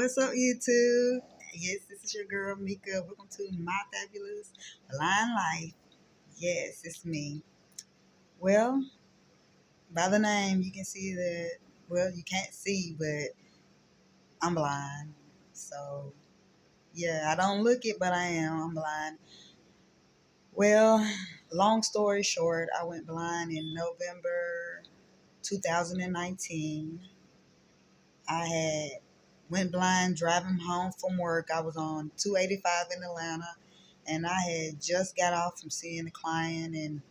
What's up, YouTube? Yes, this is your girl Mika. Welcome to My Fabulous Blind Life. Yes, it's me. Well, by the name, you can see that. Well, you can't see, but I'm blind. So, yeah, I don't look it, but I am. I'm blind. Well, long story short, I went blind in November 2019. I had went blind driving home from work. I was on 285 in Atlanta, and I had just got off from seeing a client, and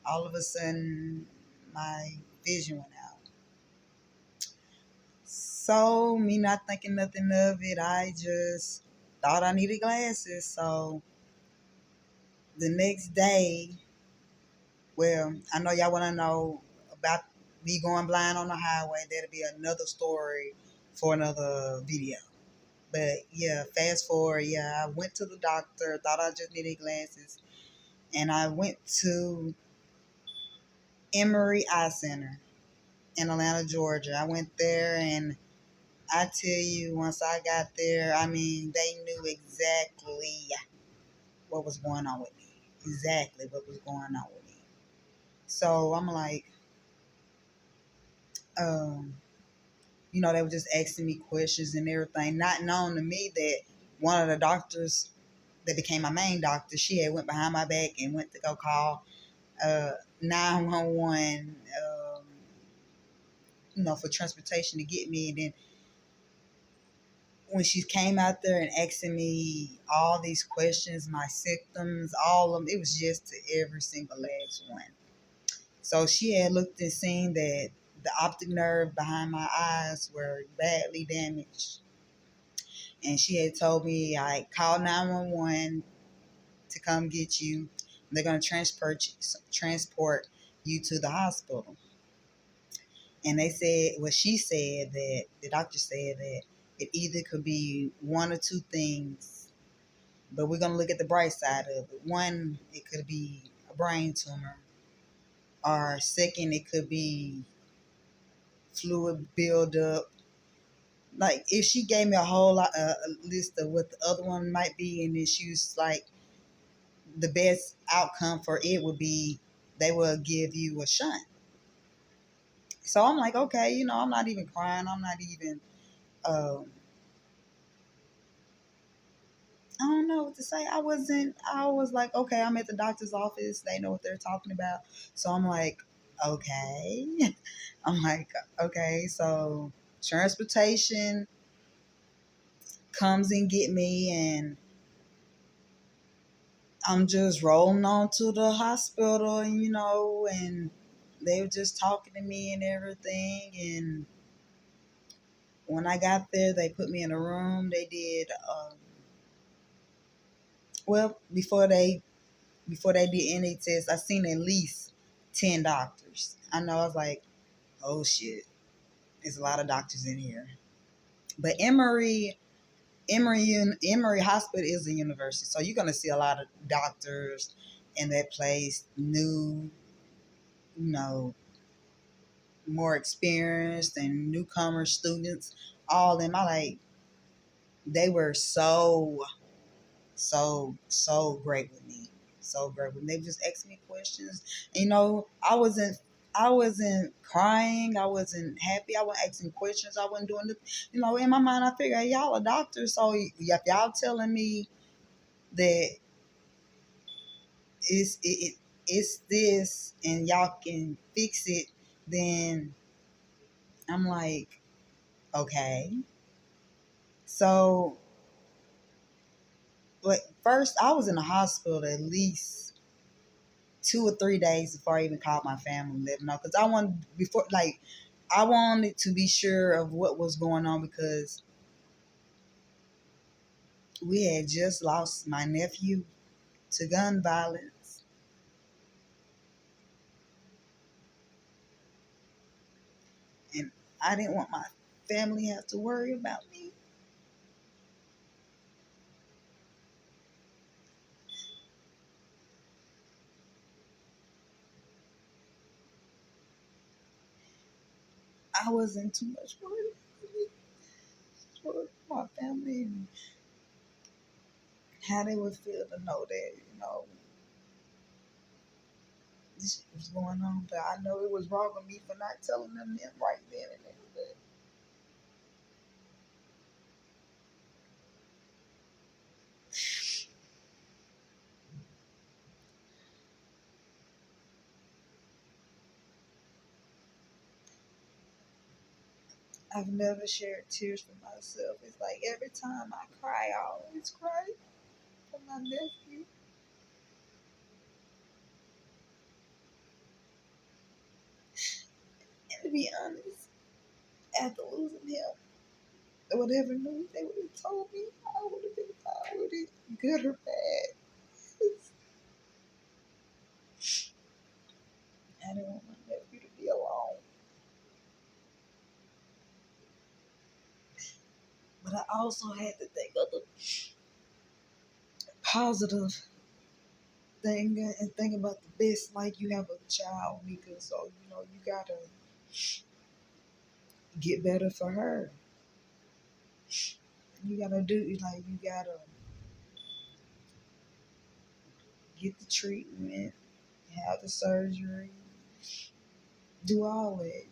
all of a sudden my vision went out. So me not thinking nothing of it, I just thought I needed glasses. So the next day, well, I know y'all want to know about me going blind on the highway. That'll be another story for another video. But yeah, fast forward, yeah, I went to the doctor, thought I just needed glasses, and I went to Emory Eye Center in Atlanta, Georgia. I went there, and I tell you, once I got there, I mean, they knew exactly what was going on with me. Exactly what was going on with me. So I'm like, um, they were just asking me questions and everything, not knowing to me that one of the doctors that became my main doctor, she had went behind my back and went to go call 911, for transportation to get me. And then when she came out there and asking me all these questions, my symptoms, all of them, it was just to every single last one. So she had looked and seen that the optic nerve behind my eyes were badly damaged. And she had told me, I called 911 to come get you. They're going to transport you to the hospital. And they said, well, she said that the doctor said that it either could be one or two things, but we're going to look at the bright side of it. One, it could be a brain tumor, or second, it could be fluid buildup. Like, if she gave me a whole lot, a list of what the other one might be, and then she was like, the best outcome for it would be they will give you a shunt. So I'm like, okay, I'm not even crying. I'm not even, I don't know what to say. I was like, okay, I'm at the doctor's office. They know what they're talking about. So I'm like, okay. I'm like, okay, so transportation comes and get me, and I'm just rolling on to the hospital, and they were just talking to me and everything. And when I got there, they put me in a room. They did, well, before they did any tests, I seen at least 10 doctors. I know, I was like, oh shit, there's a lot of doctors in here. But Emory Hospital is a university, so you're gonna see a lot of doctors in that place, new, you know, more experienced and newcomer students, all of them. They were so great with me. So great with me. They just asked me questions. I wasn't crying. I wasn't happy. I wasn't asking questions. I wasn't doing the, in my mind I figured, hey, y'all are doctors, so if y'all telling me that it's this and y'all can fix it, then I'm like, okay. So, but first I was in the hospital at least 2 or 3 days before I even called my family and let them know, because I wanted to be sure of what was going on, because we had just lost my nephew to gun violence, and I didn't want my family to have to worry about me. I wasn't too much worried for my how they would feel to know that, this shit was going on. But I know it was wrong of me for not telling them that right then and there. But I've never shared tears for myself. It's like every time I cry, I always cry for my nephew. And to be honest, after losing him, whatever news they would have told me, I would have been fine with it, good or bad. I didn't want my nephew to be alone. But I also had to think of the positive thing and think about the best. Like you have a child, Mika, so you gotta get better for her. You gotta you gotta get the treatment, have the surgery, do all that,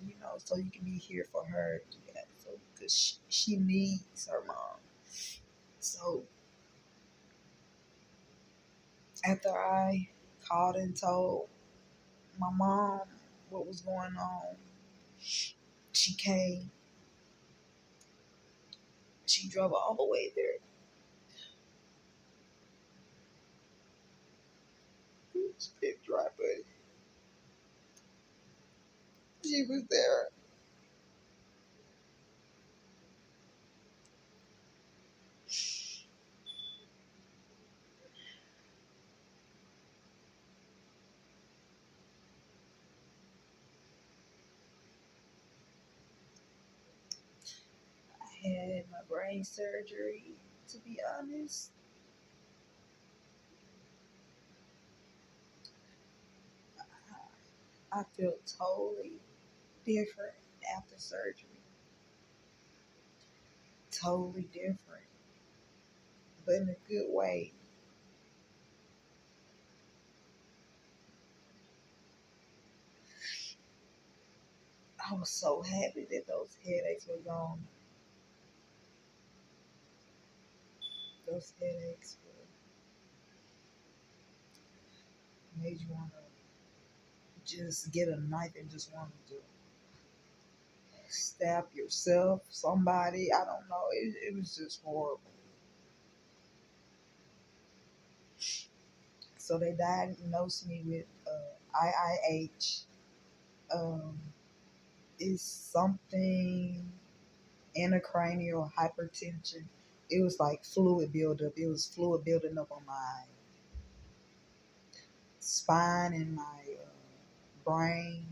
so you can be here for her. Yeah, so because she needs her mom. So after I called and told my mom what was going on, she came. She drove all the way there. She didn't drive, but she was there. I had my brain surgery. To be honest, I feel totally different after surgery. Totally different, but in a good way. I was so happy that those headaches were gone. Those headaches made you want to just get a knife and just want to stab yourself, somebody. I don't know. It was just horrible. So they diagnosed me with IIH. Um, it's something intracranial hypertension. It was like fluid buildup. It was fluid building up on my spine and my brain,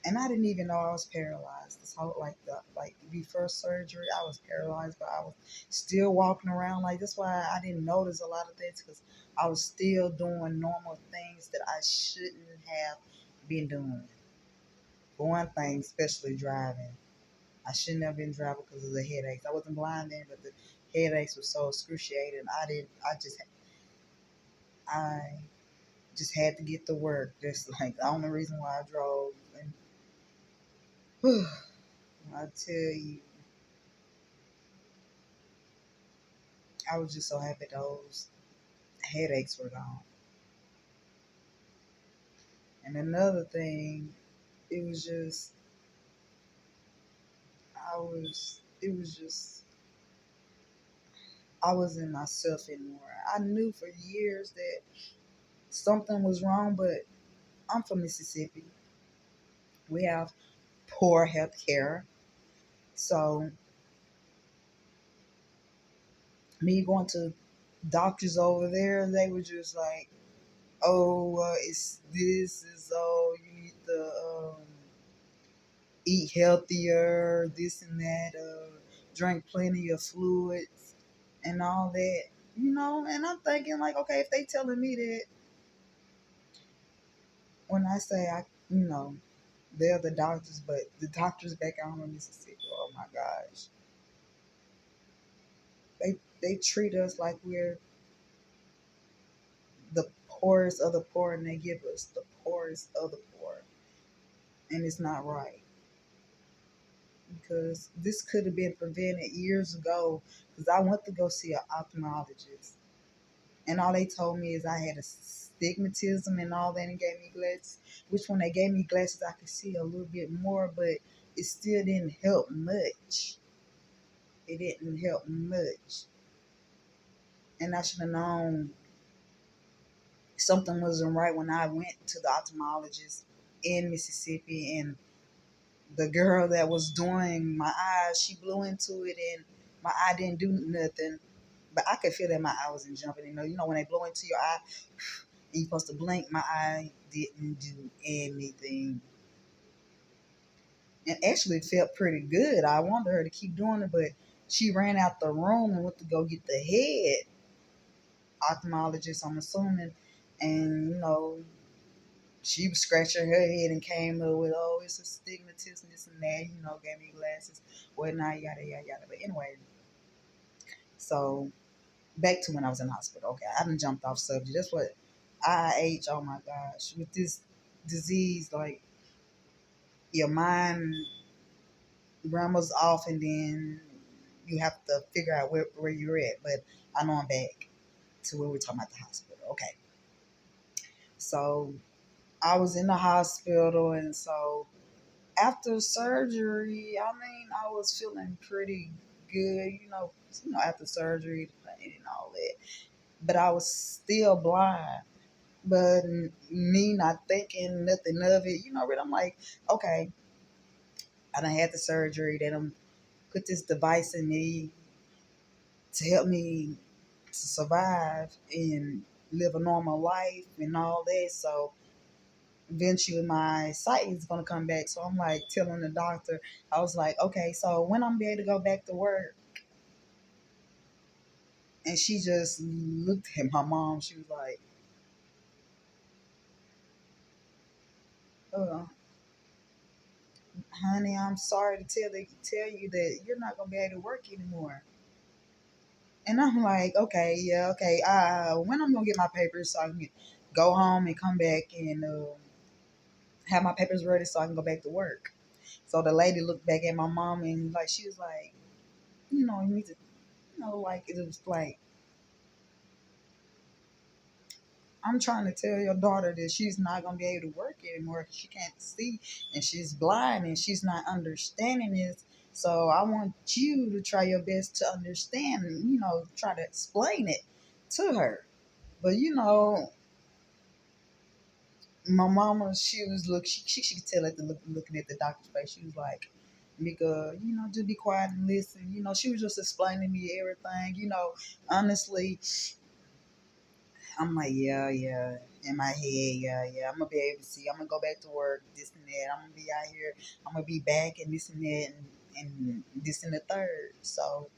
and I didn't even know I was paralyzed. This whole like before surgery, I was paralyzed, but I was still walking around. Like that's why I didn't notice a lot of things because I was still doing normal things that I shouldn't have been doing. For one thing, especially driving. I shouldn't have been driving because of the headaches. I wasn't blind then, but the headaches were so excruciating. I just had to get to work. That's like the only reason why I drove. And I tell you, I was just so happy those headaches were gone. And another thing, it was just, it was just, I wasn't myself anymore. I knew for years that something was wrong, but I'm from Mississippi. We have poor health care. So, me going to doctors over there, they were just like, oh, it's this, is oh, you need to eat healthier, this and that, drink plenty of fluids and all that, and I'm thinking like, okay, if they telling me that when I say they're the doctors, but the doctors back home in Mississippi, oh my gosh. They treat us like we're the poorest of the poor, and they give us the poorest of the poor, and it's not right because this could have been prevented years ago. Because I went to go see an ophthalmologist, and all they told me is I had astigmatism and all that, and gave me glasses. Which when they gave me glasses, I could see a little bit more, but it still didn't help much. It didn't help much, and I should have known something wasn't right when I went to the ophthalmologist in Mississippi, and the girl that was doing my eyes, she blew into it, and my eye didn't do nothing. But I could feel that my eye wasn't jumping. You know when they blow into your eye and you're supposed to blink, my eye didn't do anything. And actually it felt pretty good. I wanted her to keep doing it, but she ran out the room and went to go get the head ophthalmologist, I'm assuming. And, she was scratching her head and came up with, oh, it's astigmatism, this and that, gave me glasses, whatnot, yada, yada, yada. But anyway, so back to when I was in the hospital. Okay, I done jumped off subject. That's what IH, oh my gosh, with this disease, like your mind rambles off and then you have to figure out where you're at. But I know I'm back to where we're talking about the hospital. Okay, so I was in the hospital, and so after surgery, I mean, I was feeling pretty good, after surgery, the pain and all that. But I was still blind. But me not thinking nothing of it, but I'm like, okay, I done had the surgery. They done put this device in me to help me to survive and live a normal life and all that. So eventually my sight is gonna come back. So I'm like telling the doctor, I was like, okay, so when I'm able to go back to work, and she just looked at my mom. She was like, "Oh, honey, I'm sorry to tell you that you're not gonna be able to work anymore." And I'm like, okay, yeah, okay. When I'm gonna get my papers so I can go home and come back and have my papers ready so I can go back to work. So the lady looked back at my mom and like she was like, you need to, like it was like, I'm trying to tell your daughter that she's not gonna be able to work anymore. She can't see and she's blind and she's not understanding this. So I want you to try your best to understand and try to explain it to her. But my mama, she was she could tell at the looking at the doctor's face. She was like, Mika, just be quiet and listen. She was just explaining to me everything. Honestly, I'm like, yeah, yeah. In my head, yeah, yeah. I'm gonna be able to see. I'm gonna go back to work, this and that. I'm gonna be out here. I'm gonna be back and this and that and this and the third. So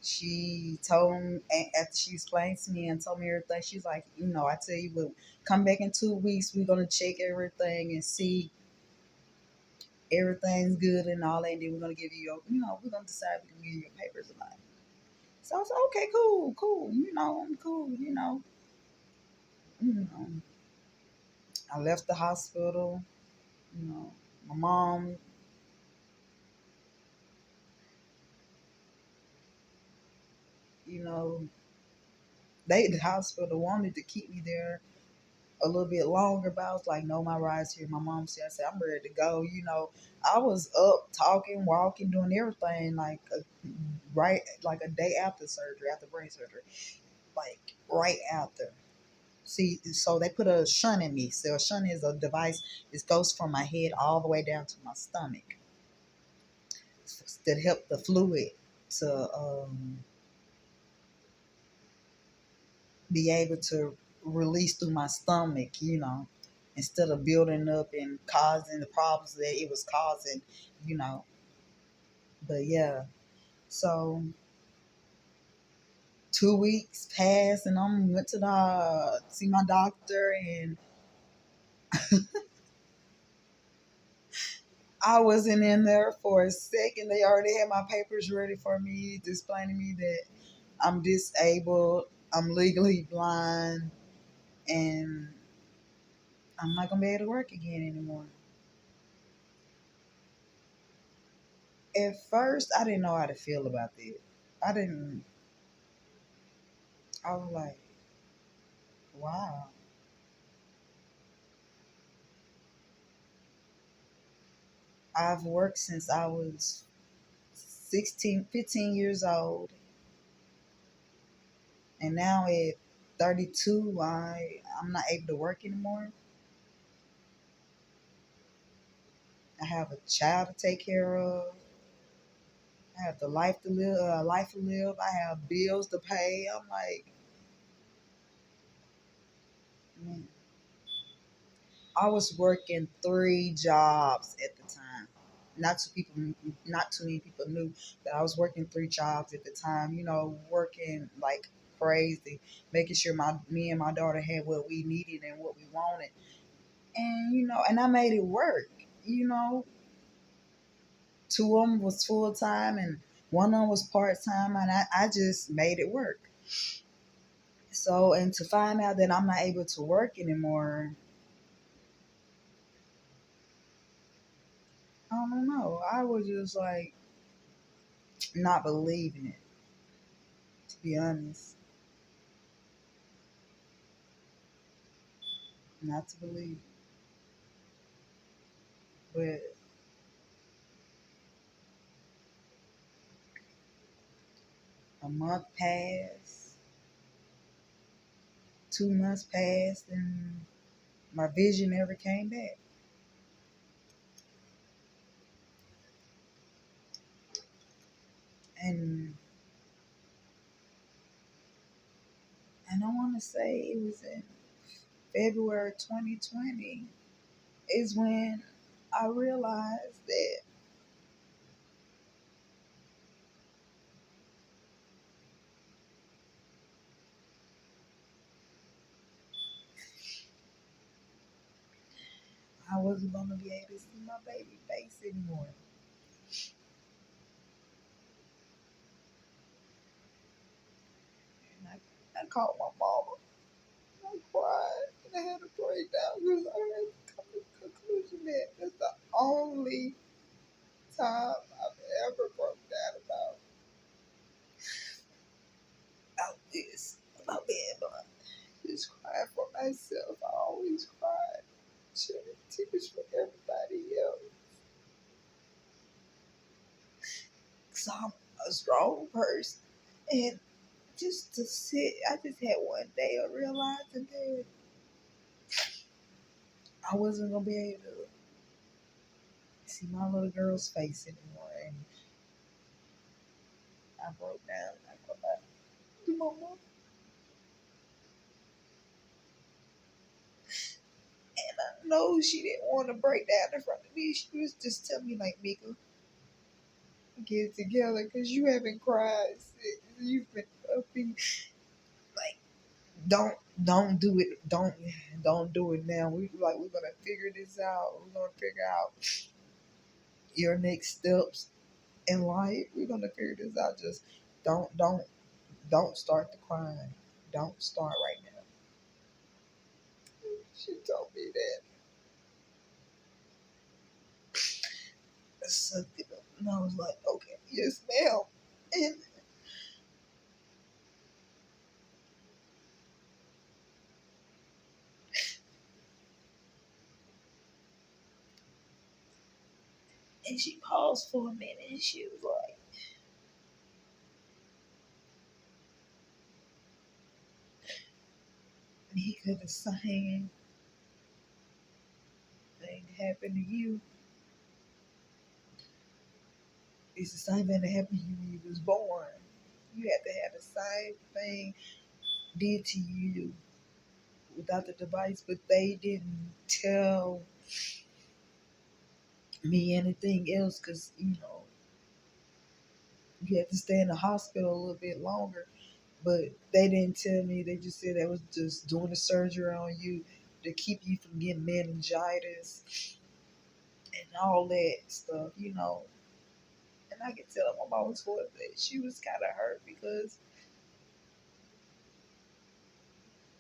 she told me, after she explained to me and told me everything, she's like, I tell you what, come back in 2 weeks. We're gonna check everything and see everything's good and all that. And then we're gonna give you we're gonna decide if we're gonna give you your papers or not. So I was like, okay, cool, cool. I'm cool. You know. I left the hospital. You know, my mom, you know, the hospital wanted to keep me there a little bit longer, but I was like, no, my ride's here. My mom said, I said, I'm ready to go. I was up, talking, walking, doing everything like a day after surgery, after brain surgery, like right after. See, so they put a shunt in me. So a shunt is a device that goes from my head all the way down to my stomach that help the fluid to be able to release through my stomach, instead of building up and causing the problems that it was causing, you know. But yeah, so 2 weeks passed and I went to the see my doctor and I wasn't in there for a second. They already had my papers ready for me, explaining to me that I'm disabled, I'm legally blind, and I'm not gonna be able to work again anymore. At first, I didn't know how to feel about it. I didn't. I was like, wow. I've worked since I was 16, 15 years old, and now at 32, I'm not able to work anymore. I have a child to take care of. I have the life to live. I have bills to pay. I'm like, man, I was working three jobs at the time. Not too people, not too many people knew that I was working three jobs at the time. Working like crazy, making sure me and my daughter had what we needed and what we wanted, and and I made it work. You know, two of them was full time, and one of them was part time, and I just made it work. So, and to find out that I'm not able to work anymore, I don't know. I was just like not believing it, to be honest. Not to believe. But a month passed, 2 months passed, and my vision never came back. And I want to say it was in February 2020 is when I realized that I wasn't going to be able to see my baby face anymore. And I called my mama. I cried and I had a breakdown because I had to come to the conclusion that that's the only time I've ever broke down about this, about being blind. Just crying for myself. I always cried, shedding tears for everybody else. Because I'm a strong person. And just to sit, I just had one day of realizing that I wasn't going to be able to see my little girl's face anymore. And I broke down. I cried to my mom. And I know she didn't want to break down in front of me. She was just telling me, like, Mika, get it together because you haven't cried since you've been upping. Like, don't do it. Don't do it now. We're gonna figure this out. We're gonna figure out your next steps in life. We're gonna figure this out. Just don't start the crying. Don't start right now. She told me that. So, and I was like, okay, yes, ma'am. And she paused for a minute and she was like, he could have seen thing happen to you. It's the same thing that happened to you when you was born. You had to have the same thing did to you without the device, but they didn't tell me anything else because you had to stay in the hospital a little bit longer. But they didn't tell me. They just said they was just doing the surgery on you to keep you from getting meningitis and all that stuff. And I could tell my mom was that she was kind of hurt because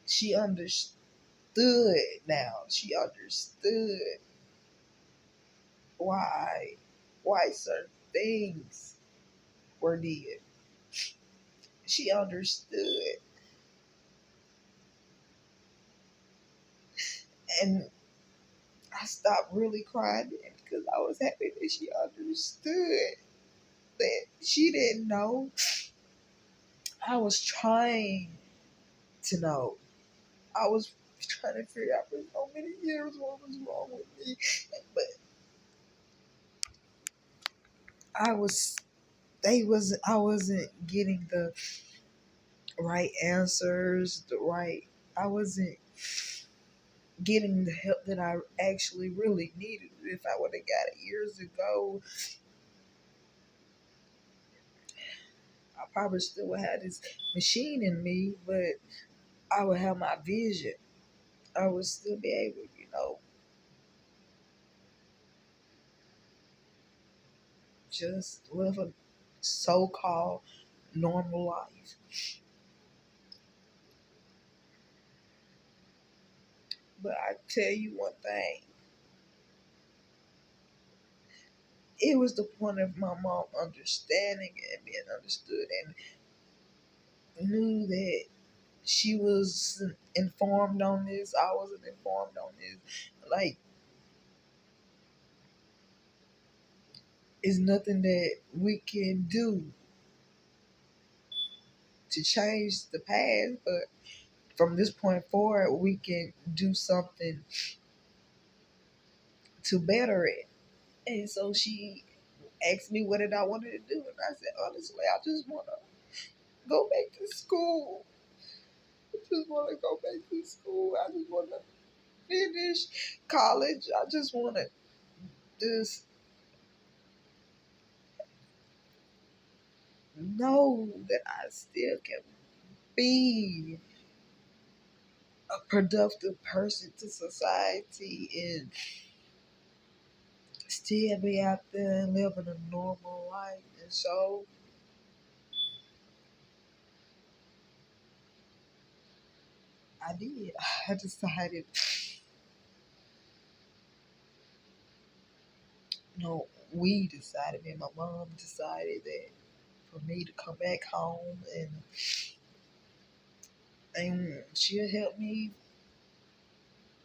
she understood now. She understood why certain things were did. She understood, and I stopped really crying then because I was happy that she understood that she didn't know. I was trying to know. I was trying to figure out for so many years what was wrong with me, but I was I wasn't getting the right answers, I wasn't getting the help that I actually really needed. If I would have got it years ago, I probably still would have this machine in me, but I would have my vision. I would still be able, just live a so-called normal life. But I tell you one thing, it was the point of my mom understanding and being understood and knew that she was informed on this. I wasn't informed on this. Like, it's nothing that we can do to change the past, but from this point forward, we can do something to better it. And so she asked me what did I wanted to do, and I said, honestly, I just want to go back to school. I just want to go back to school. I just want to finish college. I just want to just know that I still can be a productive person to society and still be out there and living a normal life. And so I did. I decided, we decided, me and my mom decided that for me to come back home and she'll help me,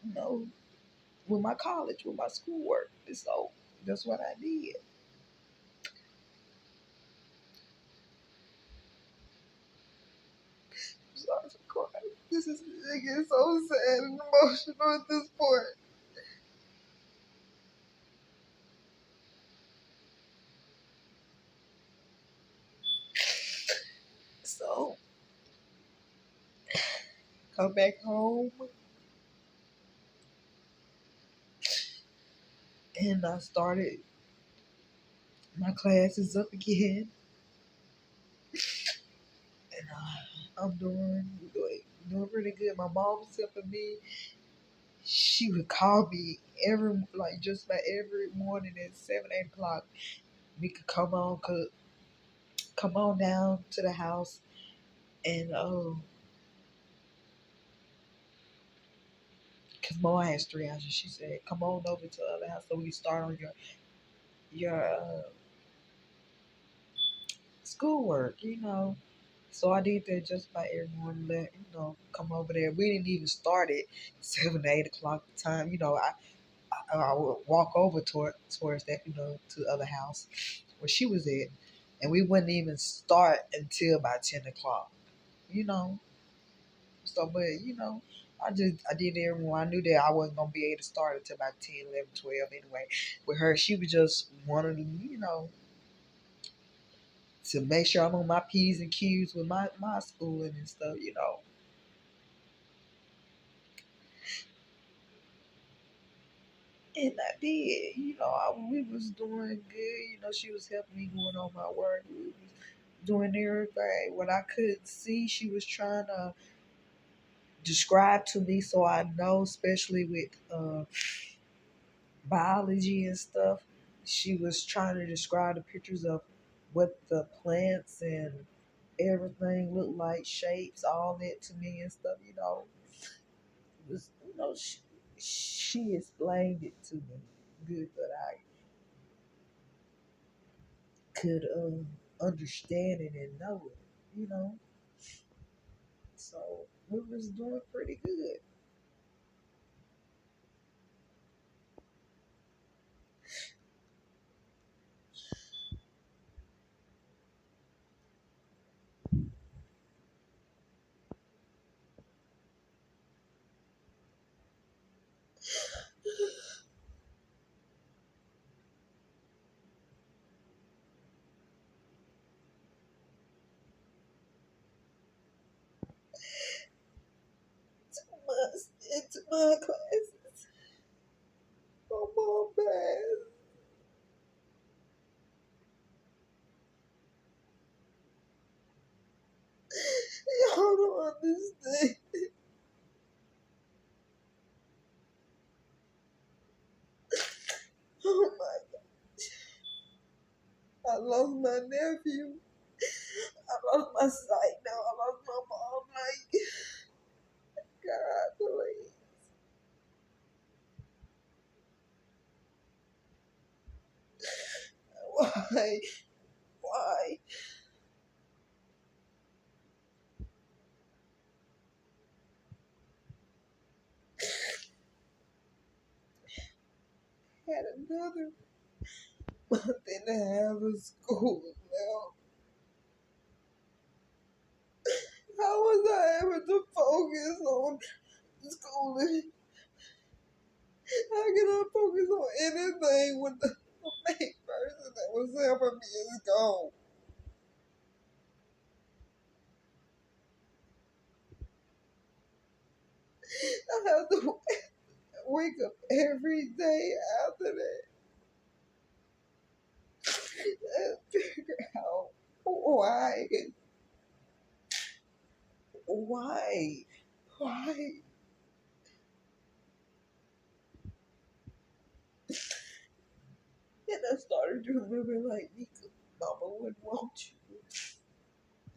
you know, with my college, with my schoolwork. And so that's what I did. I'm sorry for crying. This is getting so sad and emotional at this point. So come back home and I started my classes up again, and I'm doing really good. My mom was helping me. She would call me just about every morning at 7, 8 o'clock. We could come on down to the house and cause mom has 3 houses. She said, "Come on over to the other house so we can start on your schoolwork." So I did that just by every morning. Come over there. We didn't even start at 7 to 8 o'clock time. I would walk over towards that, to the other house where she was at, and we wouldn't even start until about 10 o'clock. You know, but I did everyone. I knew that I wasn't gonna be able to start until about 10, 11, 12 anyway. With her, she was just wanting, to make sure I'm on my P's and Q's with my schooling and stuff. And I did. We was doing good. She was helping me going on my work. We was doing everything. What I couldn't see, she was trying to describe to me so I know, especially with biology and stuff. She was trying to describe the pictures of what the plants and everything looked like, shapes, all that to me and stuff. It was, she explained it to me good, but I could understand it and know it. So we was doing pretty good. Into my classes. My mom passed. Y'all don't understand. Oh my! I lost my nephew. I lost my sight. Now I lost my mom. Like God, please. Why? Why? Had another month and a half of school now. How was I able to focus on schooling? How can I focus on anything when the main person that was helping me is gone? I have to wake up every day after that and figure out why, why. And I started to remember, like, Nika, Mama wouldn't want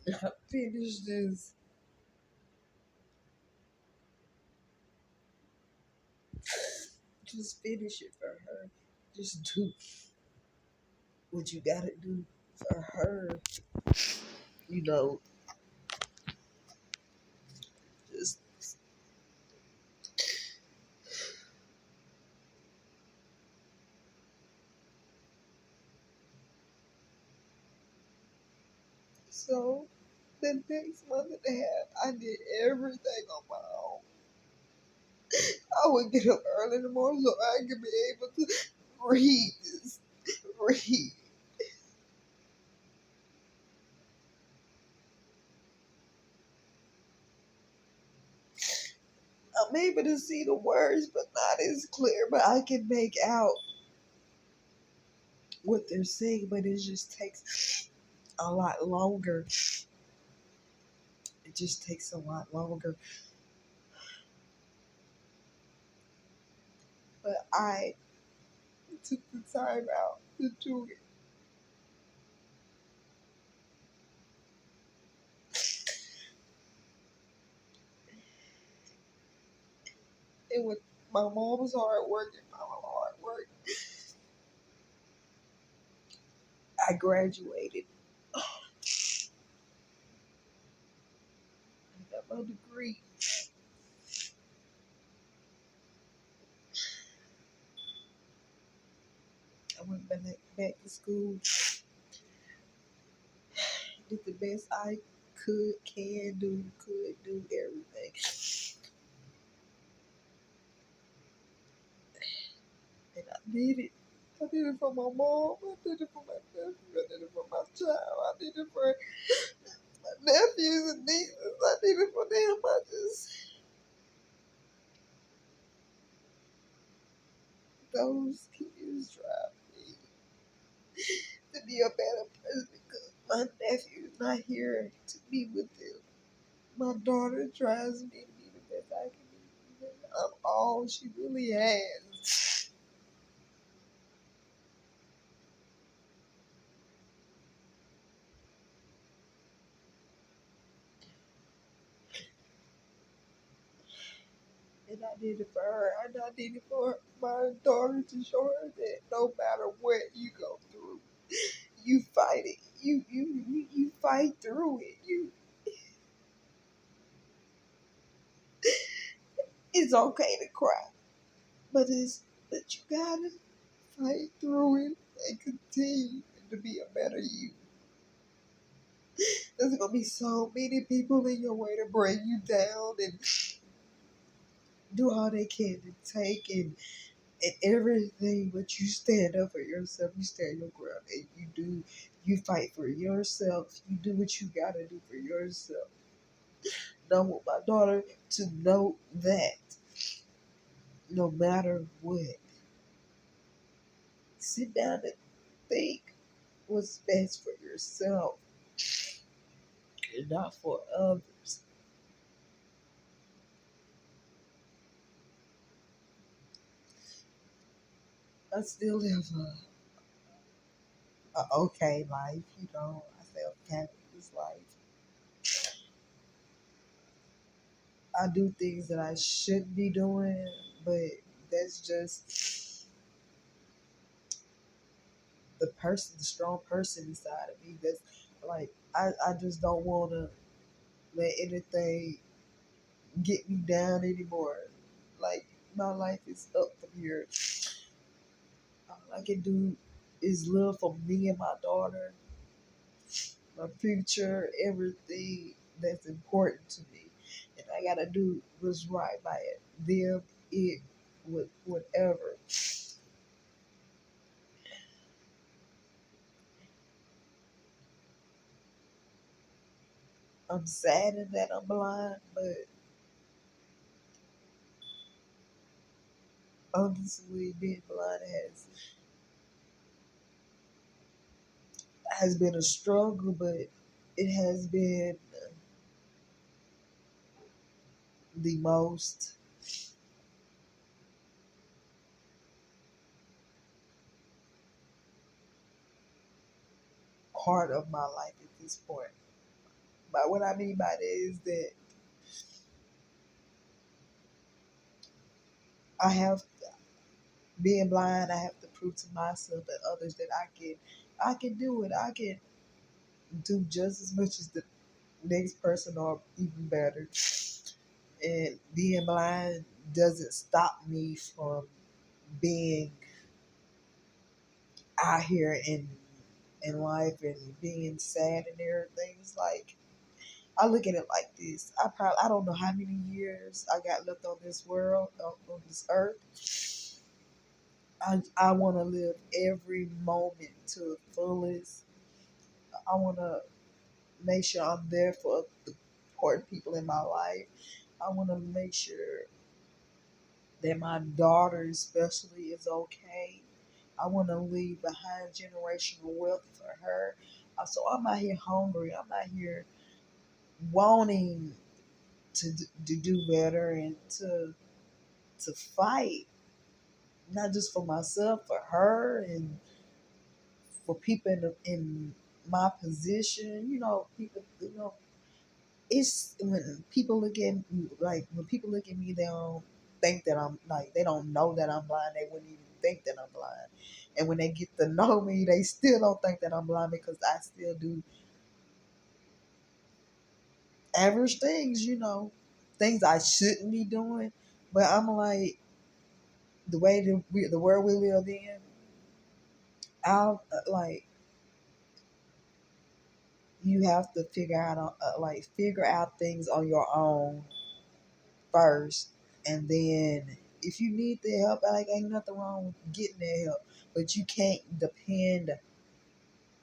you. I finished this. Just finish it for her. Just do what you gotta do for her. You know, just so. The next month and a half, I did everything on my own. I would get up early in the morning so I could be able to read this. Read. I'm able to see the words, but not as clear. But I can make out what they're saying, but it just takes a lot longer. It just takes a lot longer. But I took the time out to do it. And when my mom was hard working, my mom hard work, I graduated. I got my degree. I went back to school, did the best I could do everything. And I did it. I did it for my mom. I did it for my nephew. I did it for my child. I did it for my nephews and nieces. I did it for them. Those kids drive me to be a better person because my nephew's not here to be with them. My daughter tries me to be the best I can be. I'm all she really has. And I did it for her. And I did it for my daughter to show her that no matter what you go through, you fight it. You fight through it. It's okay to cry, but you gotta fight through it and continue to be a better you. There's gonna be so many people in your way to bring you down and do all they can to take and everything, but you stand up for yourself. You stand your ground, and you fight for yourself. You do what you gotta do for yourself. And I want my daughter to know that no matter what, sit down and think what's best for yourself and not for others. I still live a okay life, you know. I say okay with this life. I do things that I shouldn't be doing, but that's just the strong person inside of me. That's like I just don't want to let anything get me down anymore. Like my life is up from here. All I can do is live for me and my daughter, my future, everything that's important to me, and I gotta do what's right by it. Them, it, whatever. I'm saddened that I'm blind, but honestly, being blind has been a struggle, but it has been the most part of my life at this point. But what I mean by that is that I have being blind. I have to prove to myself and others that I can do it. I can do just as much as the next person or even better. And being blind doesn't stop me from being out here in life and being sad and everything. It's like I look at it like this. I don't know how many years I got left on this world, on this earth. I want to live every moment to the fullest. I want to make sure I'm there for the important people in my life. I want to make sure that my daughter, especially, is okay. I want to leave behind generational wealth for her. So I'm out here hungry. I'm out here wanting to do better and to fight, not just for myself, for her and for people in my position. You know, people. You know, it's when people look at me, like when people look at me, they don't think that I'm like they don't know that I'm blind. They wouldn't even think that I'm blind. And when they get to know me, they still don't think that I'm blind because I still do average things, you know, things I shouldn't be doing. But I'm like the way the world we live in, I'll like you have to figure out things on your own first, and then if you need the help, like ain't nothing wrong with getting that help, but you can't depend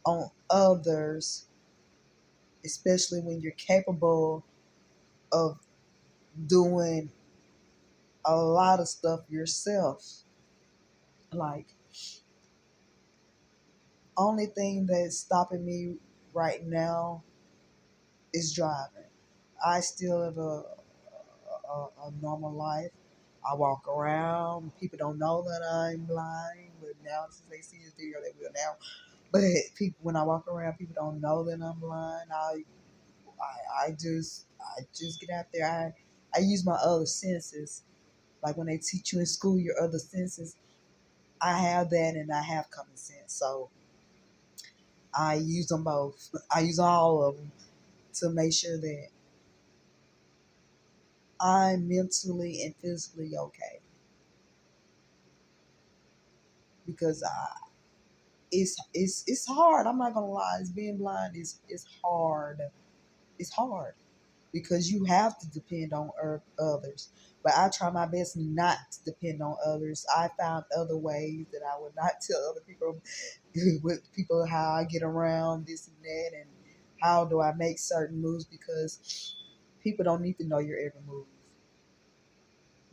on others, especially when you're capable of doing a lot of stuff yourself. Like only thing that's stopping me right now is driving. I still live a normal life. I walk around. People don't know that I'm blind, but now since they see this video, they will now. But people, when I walk around, people don't know that I'm blind. I just get out there. I use my other senses Like when they teach you in school your other senses, I have that and I have common sense. So I use them both. I use all of them to make sure that I'm mentally and physically okay. Because it's hard. I'm not gonna lie. It's being blind is hard. It's hard because you have to depend on others. But I try my best not to depend on others. I found other ways that I would not tell other people with people how I get around this and that and how do I make certain moves because people don't need to know your every move.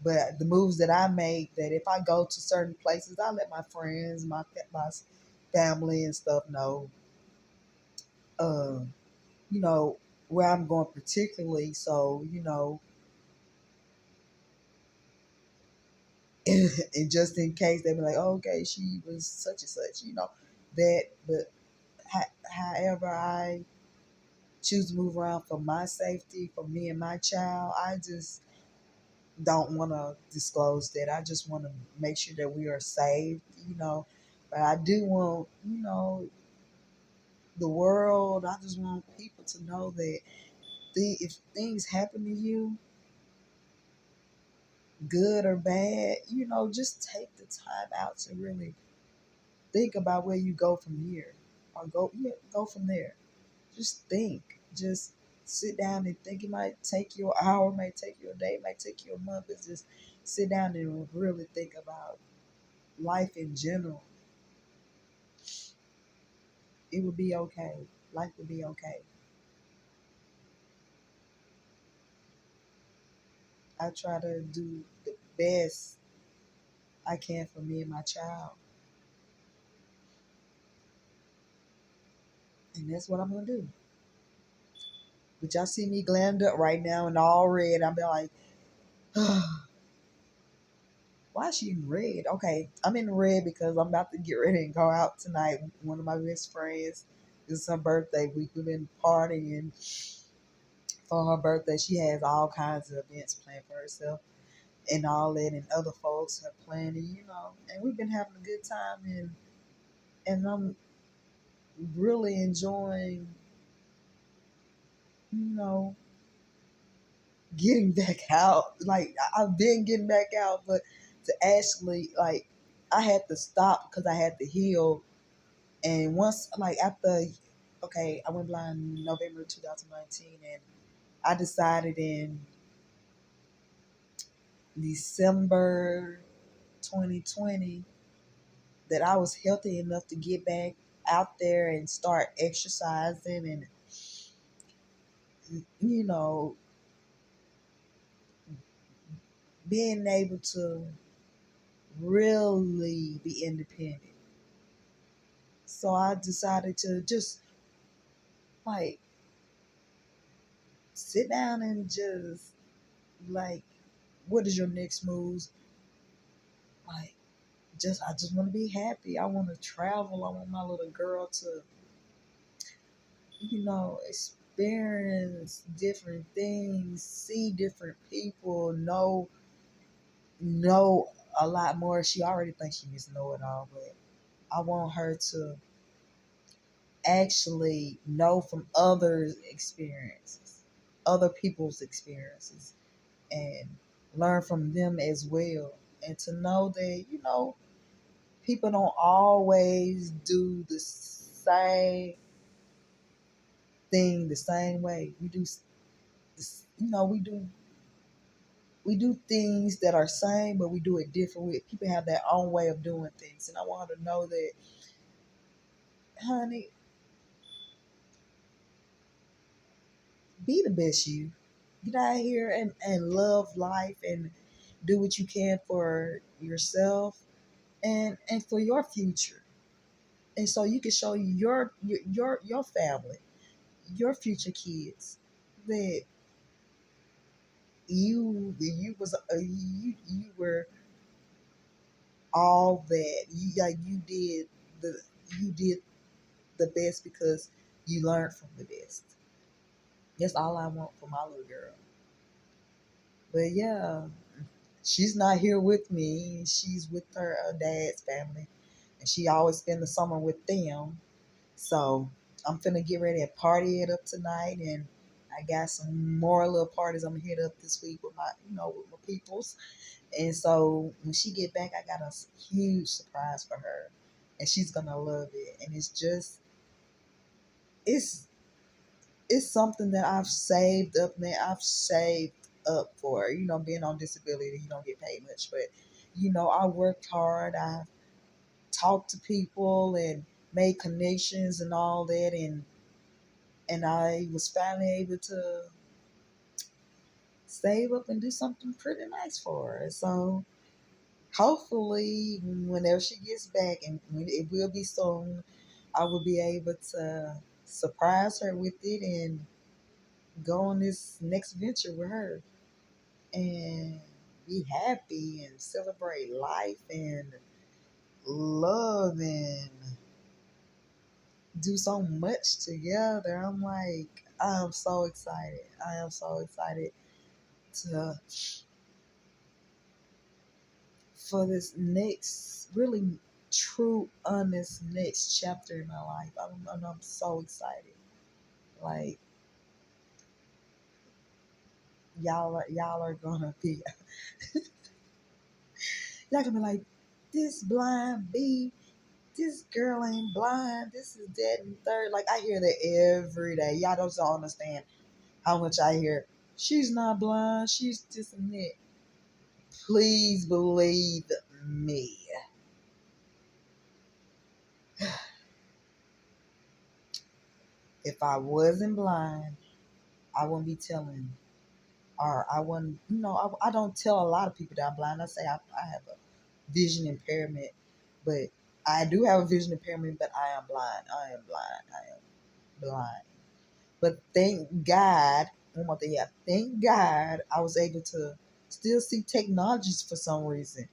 But the moves that I make, that if I go to certain places, I let my friends, my family and stuff know, uh, you know, where I'm going particularly. So, and just in case they be like, oh, okay, she was such and such, that. But however I choose to move around for my safety, for me and my child, I just don't want to disclose that. I just want to make sure that we are safe. But I do want, the world, I just want people to know that if things happen to you, good or bad, just take the time out to really think about where you go from here or go from there. Just think. Just sit down and think. It might take you an hour, it might take you a day, it might take you a month. It's just sit down and really think about life in general. It would be okay. Life would be okay. I try to do the best I can for me and my child. And that's what I'm gonna do. But y'all see me glammed up right now and all red. I'm like, why is she in red? Okay, I'm in red because I'm about to get ready and go out tonight. One of my best friends, this is her birthday week. We've been partying for her birthday. She has all kinds of events planned for herself and all that, and other folks have planned, and we've been having a good time, and I'm really enjoying, you know, getting back out. Like I've been getting back out, but to actually like I had to stop because I had to heal. And once like after okay, I went blind in November 2019 and I decided in December 2020 that I was healthy enough to get back out there and start exercising and you know being able to really be independent. So I decided to just like sit down and just like, what is your next moves? Like, I just want to be happy. I want to travel. I want my little girl to, experience different things, see different people, know a lot more. She already thinks she just know it all, but I want her to actually know from others' experiences, other people's experiences, and learn from them as well. And to know that, people don't always do the same thing the same way. We do things that are same, but we do it different. People have their own way of doing things, and I want her to know that, honey, be the best you. Get out here and love life and do what you can for yourself and for your future. And so you can show your family, your future kids that you were all that the you did the best because you learned from the best. That's all I want for my little girl. But yeah, she's not here with me. She's with her dad's family, and she always spend the summer with them. So I'm finna get ready and party it up tonight, and I got some more little parties I'm gonna hit up this week with my, with my peoples. And so when she get back, I got a huge surprise for her, and she's gonna love it. And it's it's something that I've saved up, man. I've saved up for. Being on disability, you don't get paid much, but I worked hard. I've talked to people and made connections and all that, and I was finally able to save up and do something pretty nice for her. So hopefully, whenever she gets back, and it will be soon, I will be able to surprise her with it and go on this next venture with her and be happy and celebrate life and love and do so much together. I'm so excited. I am so excited to for this next really true, honest next chapter in my life. I'm so excited. Like y'all are gonna be y'all gonna be like, this blind B, this girl ain't blind, this is that and third. Like I hear that every day. Y'all don't understand how much I hear. She's not blind, she's this and that. Please believe me. If I wasn't blind, I wouldn't be telling, or I wouldn't, I don't tell a lot of people that I'm blind. I say I have a vision impairment, but I do have a vision impairment, but I am blind. I am blind. I am blind. But thank God, one more thing, yeah, thank God I was able to still see technologies for some reason.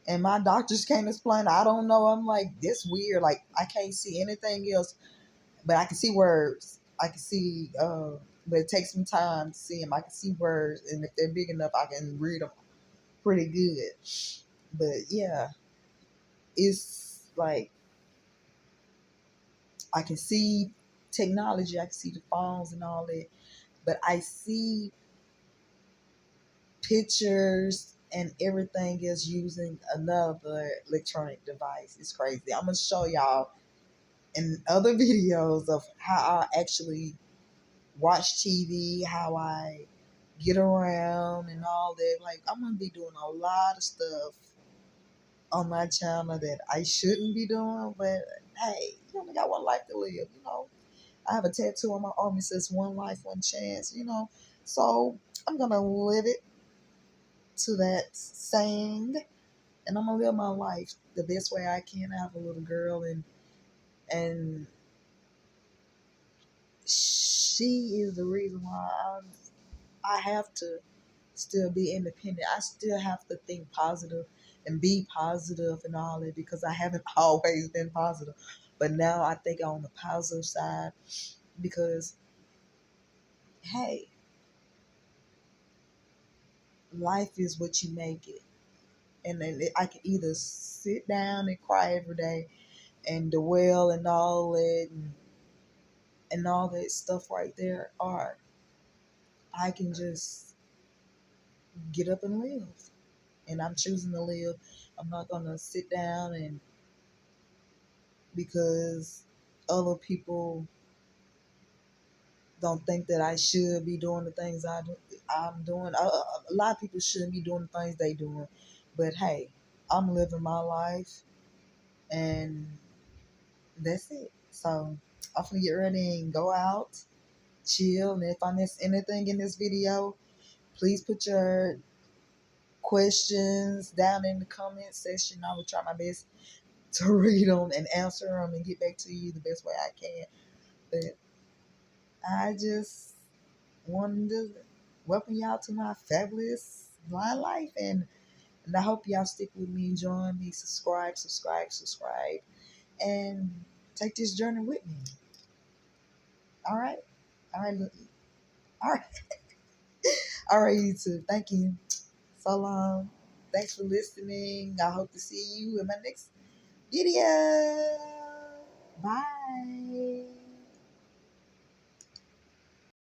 And my doctors can't explain. I don't know. I'm like, this weird. Like, I can't see anything else, but I can see words. I can see, but it takes me time to see them. I can see words, and if they're big enough, I can read them pretty good. But yeah, it's like I can see technology. I can see the phones and all that, but I see pictures and everything is using another electronic device. It's crazy. I'm gonna show y'all in other videos of how I actually watch TV, how I get around and all that. Like I'm gonna be doing a lot of stuff on my channel that I shouldn't be doing, but hey, you only got one life to live. I have a tattoo on my arm that says one life, one chance. So I'm gonna live it to that saying, and I'm gonna live my life the best way I can. I have a little girl, and she is the reason why I have to still be independent. I still have to think positive and be positive and all that because I haven't always been positive. But now I think on the positive side because, hey, life is what you make it. And then I can either sit down and cry every day and dwell and all that stuff right there, or I can just get up and live. And I'm choosing to live. I'm not gonna sit down and because other people don't think that I should be doing the things I'm doing. A lot of people shouldn't be doing the things they doing, but hey, I'm living my life, and that's it. So I'm gonna get ready and go out, chill. And if I miss anything in this video, please put your questions down in the comment section. I will try my best to read them and answer them and get back to you the best way I can. But I just wanted to welcome y'all to my fabulous blind life, and I hope y'all stick with me and join me. Subscribe, and take this journey with me. All right, all right, all right, all right, YouTube. Thank you. So long. Thanks for listening. I hope to see you in my next video.